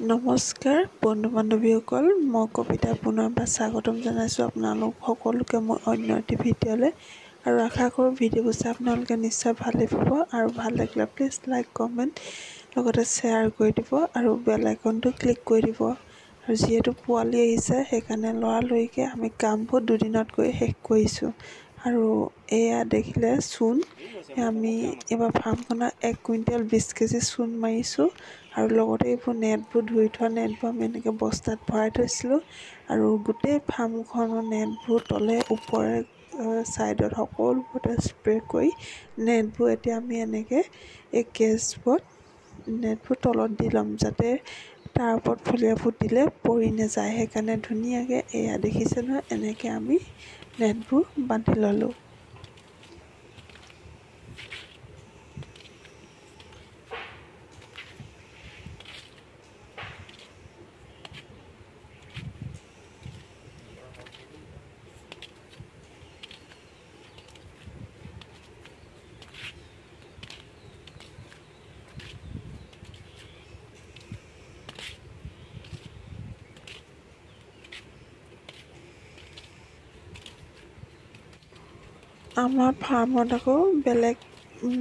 নমস্কাৰ বন্ধু বান্ধৱীসকল, মই কবিতা পুনৰবাৰ স্বাগতম জনাইছোঁ আপোনালোক সকলোকে মোৰ অন্য এটি ভিডিঅ'লৈ। আৰু আশা কৰোঁ ভিডিঅ'বোৰ চাই আপোনালোকে নিশ্চয় ভালেই পাব। আৰু ভাল লাগিলে প্লিজ লাইক কমেণ্ট লগতে শ্বেয়াৰ কৰি দিব আৰু বেল আইকনটো ক্লিক কৰি দিব। আৰু যিহেতু পোৱালি আহিছে সেইকাৰণে লৰালৰিকৈ আমি কামবোৰ দুদিনত গৈ শেষ কৰিছোঁ। আৰু এয়া দেখিলে চূণ, আমি এইবাৰ ফাৰ্মখনত 1 কুইণ্টেল 20 কেজি চূণ মাৰিছোঁ। আৰু লগতে এইবোৰ নেটবোৰ ধুই থোৱা নেটবোৰ আমি এনেকৈ বস্তাত ভৰাই থৈছিলোঁ। আৰু গোটেই ফাৰ্মখনৰ নেটবোৰ তলে ওপৰে ছাইডত সকলোবোৰতে স্প্ৰে কৰি নেটবোৰ এতিয়া আমি এনেকৈ এই কেজবোৰত নেটবোৰ তলত দি ল'ম, যাতে তাৰ ওপৰত ফলিয়াবোৰ দিলে পৰি নাযায়। সেইকাৰণে ধুনীয়াকৈ এয়া দেখিছে নহয়, এনেকৈ আমি নেটবোৰ বান্ধি ল'লোঁ। আমাৰ ফাৰ্মত আকৌ বেলেগ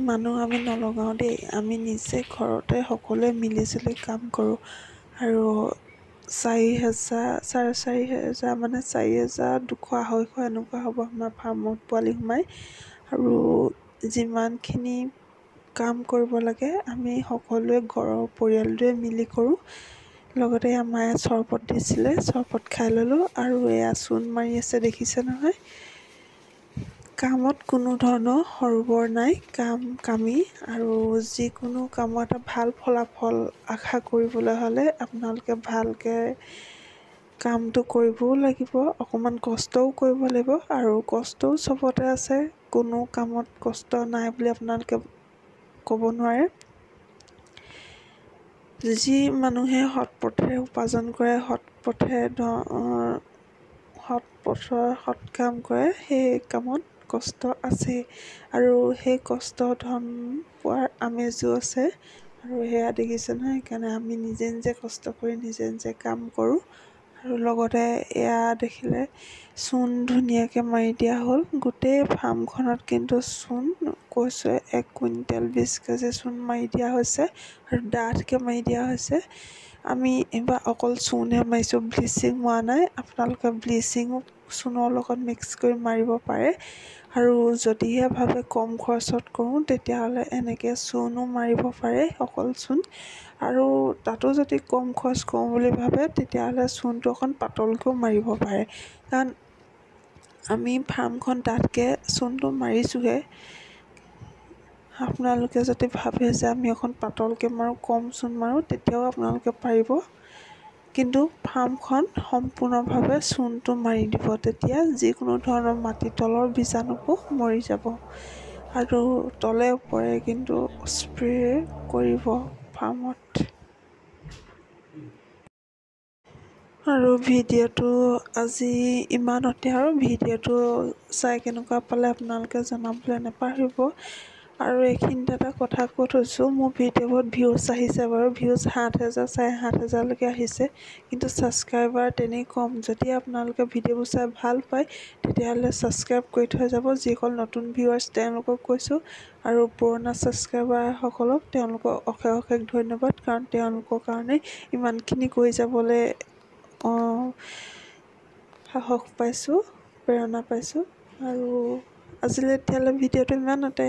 মানুহ আমি নলগাওঁ দেই, আমি নিজে ঘৰতে সকলোৱে মিলিজুলি কাম কৰোঁ। আৰু 4,000 4,500 মানে 4,200 200 এনেকুৱা হ'ব আমাৰ ফাৰ্মত পোৱালি সোমাই। আৰু যিমানখিনি কাম কৰিব লাগে আমি সকলোৱে ঘৰৰ পৰিয়ালটোৱে মিলি কৰোঁ। লগতে মায়ে চৰবত দিছিলে, চৰবত খাই ল'লোঁ। আৰু এয়া চূণ মাৰি আছে দেখিছে নহয়। কামত কোনো ধৰণৰ সৰু-বৰ নাই, কামেই। আৰু যিকোনো কামৰ এটা ভাল ফলাফল আশা কৰিবলৈ হ'লে আপোনালোকে ভালকৈ কামটো কৰিবও লাগিব, অকণমান কষ্টও কৰিব লাগিব। আৰু কষ্টও চবতে আছে, কোনো কামত কষ্ট নাই বুলি আপোনালোকে ক'ব নোৱাৰে। যি মানুহে সৎ পথেৰে উপাৰ্জন কৰে, সৎ কাম কৰে, সেই কামত কষ্ট আছে। আৰু সেই কষ্ট ধন পোৱাৰ আমেজো আছে। আৰু সেয়া দেখিছে নহয়, সেইকাৰণে আমি নিজে নিজে কষ্ট কৰি নিজে নিজে কাম কৰোঁ। আৰু লগতে এয়া দেখিলে চূণ ধুনীয়াকৈ মাৰি দিয়া হ'ল গোটেই ফাৰ্মখনত। কিন্তু চূণ কৈছোঁ 1 কুইণ্টেল 20 কেজি চূণ মাৰি দিয়া হৈছে আৰু ডাঠকৈ মাৰি দিয়া হৈছে। আমি এইবাৰ অকল চূণহে মাৰিছোঁ, ব্লিচিং মৰা নাই। আপোনালোকে ব্লিচিঙো চূণৰ লগত মিক্স কৰি মাৰিব পাৰে। আৰু যদিহে ভাবে কম খৰচত কৰোঁ তেতিয়াহ'লে এনেকৈ চূণো মাৰিব পাৰে, অকল চূণ। আৰু তাতো যদি কম খৰচ কৰোঁ বুলি ভাবে তেতিয়াহ'লে চূণটো অকণ পাতলকৈও মাৰিব পাৰে। কাৰণ আমি ফাৰ্মখন ডাঠকৈ চূণটো মাৰিছোঁহে। আপোনালোকে যদি ভাবে যে আমি অকণ পাতলকৈ মাৰোঁ, কম চূণ মাৰোঁ, তেতিয়াও আপোনালোকে পাৰিব। কিন্তু ফাৰ্মখন সম্পূৰ্ণভাৱে চূণটো মাৰি দিব, তেতিয়া যিকোনো ধৰণৰ মাটিৰ তলৰ বীজাণুবোৰ মৰি যাব। আৰু তলে ওপৰে কিন্তু স্প্ৰে কৰিব ফাৰ্মত। আৰু ভিডিঅ'টো আজি ইমানতে। আৰু ভিডিঅ'টো চাই কেনেকুৱা পালে আপোনালোকে জনাবলৈ নাপাহৰিব। আৰু এইখিনিতে এটা কথা কৈ থৈছোঁ, মোৰ ভিডিঅ'বোৰত ভিউজ আহিছে বাৰু, ভিউজ 7,000 7,500লৈকে আহিছে। কিন্তু ছাবস্ক্ৰাইবাৰ তেনেই কম। যদি আপোনালোকে ভিডিঅ'বোৰ চাই ভাল পায় তেতিয়াহ'লে ছাবস্ক্ৰাইব কৰি থৈ যাব। যিসকল নতুন ভিউৱাৰ্ছ তেওঁলোকক কৈছোঁ, আৰু পুৰণা ছাবস্ক্ৰাইবাৰসকলক তেওঁলোকক অশেষ অশেষ ধন্যবাদ। কাৰণ তেওঁলোকৰ কাৰণে ইমানখিনি কৰি যাবলৈ সাহস পাইছোঁ, প্ৰেৰণা পাইছোঁ। আৰু আজিলৈ এতিয়ালৈ ভিডিঅ'টো ইমানতে।